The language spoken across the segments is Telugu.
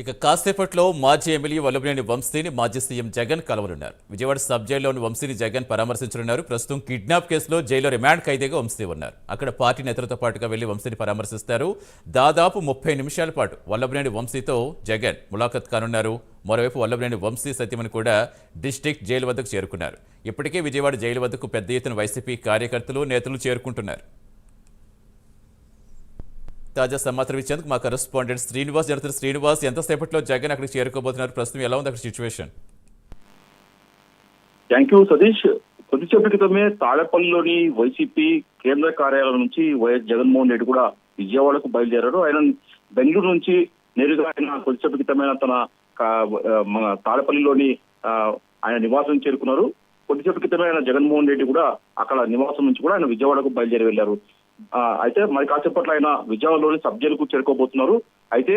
ఇక కాసేపట్లో మాజీ ఎమ్మెల్యే వల్లభనేని వంశీని మాజీ సీఎం జగన్ కలవనున్నారు. విజయవాడ సబ్ జైల్లోని వంశీని జగన్ పరామర్శించనున్నారు. ప్రస్తుతం కిడ్నాప్ కేసులో జైల్లో రిమాండ్ ఖైదీగా వంశీ ఉన్నారు. అక్కడ పార్టీ నేతలతో పాటుగా వెళ్లి వంశీని పరామర్శిస్తారు. దాదాపు 30 నిమిషాల పాటు వల్లభనేని వంశీతో జగన్ ములాఖత్ కానున్నారు. మరోవైపు వల్లభనేని వంశీ సత్యమని కూడా డిస్ట్రిక్ట్ జైలు వద్దకు చేరుకున్నారు. ఇప్పటికే విజయవాడ జైలు వద్దకు పెద్ద ఎత్తున వైసీపీ కార్యకర్తలు నేతలు చేరుకుంటున్నారు. తాజా సమాచారం ఇచ్చేందుకు మా కరెస్పాండెంట్ శ్రీనివాస్ జరుగుతున్న శ్రీనివాస్, ఎంతసేపట్లో జగన్ అక్కడికి చేరుకోబోతున్నారు? ప్రస్తుతం ఎలా ఉంది అక్కడ సిచ్యువేషన్? Thank you Satish. కొద్దిసేపటి క్రితమే తాడేపల్లిలోని వైసీపీ కేంద్ర కార్యాలయం నుంచి వైఎస్ జగన్మోహన్ రెడ్డి కూడా విజయవాడకు బయలుదేరారు. ఆయన బెంగళూరు నుంచి నేరుగా ఆయన కొద్దిసేపటి క్రితమైన తన తాడేపల్లిలోని ఆయన నివాసం చేరుకున్నారు. కొద్దిసేపటి క్రితమే ఆయన జగన్మోహన్ రెడ్డి కూడా అక్కడ నివాసం నుంచి కూడా ఆయన విజయవాడకు బయలుదేరి వెళ్లారు. అయితే మరి కాసేపట్లో ఆయన విజయవాడలోని సబ్ జైలుకు చేరుకోబోతున్నారు. అయితే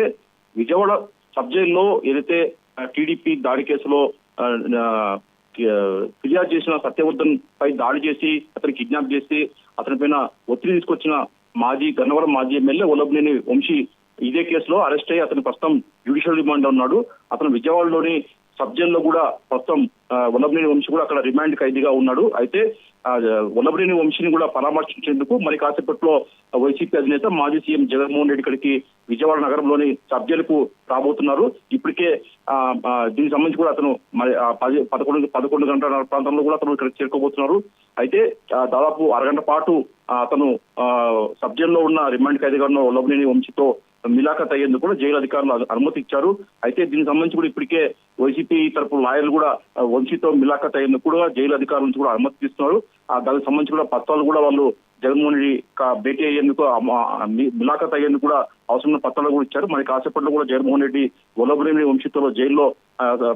విజయవాడ సబ్ జైల్లో ఏదైతే టీడీపీ దాడి కేసులో ఫిర్యాదు చేసిన సత్యవర్ధన్ పై దాడి చేసి అతను కిడ్నాప్ చేసి అతని పైన ఒత్తిడి తీసుకొచ్చిన గన్నవరం మాజీ ఎమ్మెల్యే వల్లభనేని వంశీ ఇదే కేసులో అరెస్ట్ అయ్యి అతను ప్రస్తుతం జ్యుడిషియల్ రిమాండ్ ఉన్నాడు. అతను విజయవాడలోని సబ్ జైల్లో కూడా ప్రస్తుతం వల్లభనేని వంశీ కూడా అక్కడ రిమాండ్ ఖైదీగా ఉన్నాడు. అయితే వల్లభనేని వంశీని కూడా పరామర్శించేందుకు మరి కాసేపట్లో వైసీపీ అధినేత మాజీ సీఎం జగన్మోహన్ రెడ్డి ఇక్కడికి విజయవాడ నగరంలోని సబ్ జైలుకు రాబోతున్నారు. ఇప్పటికే దీనికి సంబంధించి కూడా అతను మరి 11 గంటల ప్రాంతంలో కూడా అతను ఇక్కడికి చేరుకోబోతున్నారు. అయితే దాదాపు అరగంట పాటు అతను సబ్ జైల్లో ఉన్న రిమాండ్ ఖైదీగా ఉన్న వల్లభనేని వంశీతో మిలాఖత్ అయ్యేందుకు కూడా జైలు అధికారులు అనుమతి ఇచ్చారు. అయితే దీనికి సంబంధించి కూడా ఇప్పటికే వైసీపీ తరపు లాయర్లు కూడా వంశీతో మిలాఖత్ అయ్యేందుకు కూడా జైలు అధికారుల నుంచి కూడా అనుమతి ఇస్తున్నారు. దానికి సంబంధించి కూడా పత్రాలు కూడా వాళ్ళు జగన్మోహన్ రెడ్డి భేటీ అయ్యేందుకు మిలాఖత్ అయ్యేందుకు కూడా అవసరమైన పత్రాలు కూడా ఇచ్చారు. మరి కాసేపట్లో కూడా జగన్మోహన్ రెడ్డి వల్లభనేని వంశీతో జైల్లో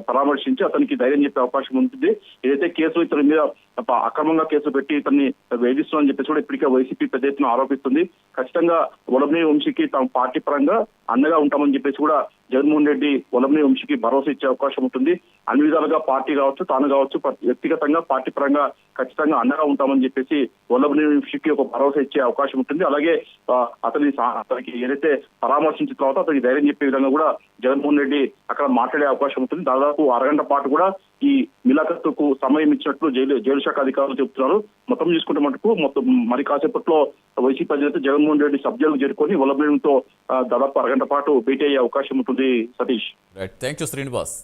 పరామర్శించి అతనికి ధైర్యం చెప్పే అవకాశం ఉంటుంది. ఏదైతే కేసు ఇతని మీద అక్రమంగా కేసు పెట్టి ఇతన్ని వేధిస్తున్నారని చెప్పేసి కూడా ఇప్పటికే వైసీపీ పెద్ద ఎత్తున ఆరోపిస్తుంది. ఖచ్చితంగా వల్లభనేని వంశీకి తమ పార్టీ పరంగా అండగా ఉంటామని చెప్పేసి కూడా జగన్మోహన్ రెడ్డి వల్లభనేని వంశీకి భరోసా ఇచ్చే అవకాశం ఉంటుంది. అన్ని విధాలుగా పార్టీ కావచ్చు, తాను కావచ్చు, వ్యక్తిగతంగా పార్టీ పరంగా ఖచ్చితంగా అండగా ఉంటామని చెప్పేసి వల్లభనేని వంశీకి ఒక భరోసా ఇచ్చే అవకాశం ఉంటుంది. అలాగే అతనికి ఏదైతే పరామర్శించిన తర్వాత అతనికి ధైర్యం చెప్పే విధంగా కూడా జగన్మోహన్ రెడ్డి అక్కడ మాట్లాడే అవకాశం ఉంటుంది. దాదాపు అరగంట పాటు కూడా ఈ మిలాఖత్తుకు సమయం ఇచ్చినట్లు జైలు శాఖ అధికారులు చెబుతున్నారు. మొత్తం చూసుకుంటే మటుకు మరి కాసేపట్లో వైసీపీ అధినేత జగన్మోహన్ రెడ్డి సబ్ జైలుకు చేరుకొని వల్లభనేనితో దాదాపు అరగంట పాటు భేటీ అయ్యే అవకాశం ఉంటుంది. Satish, thank you Srinivas.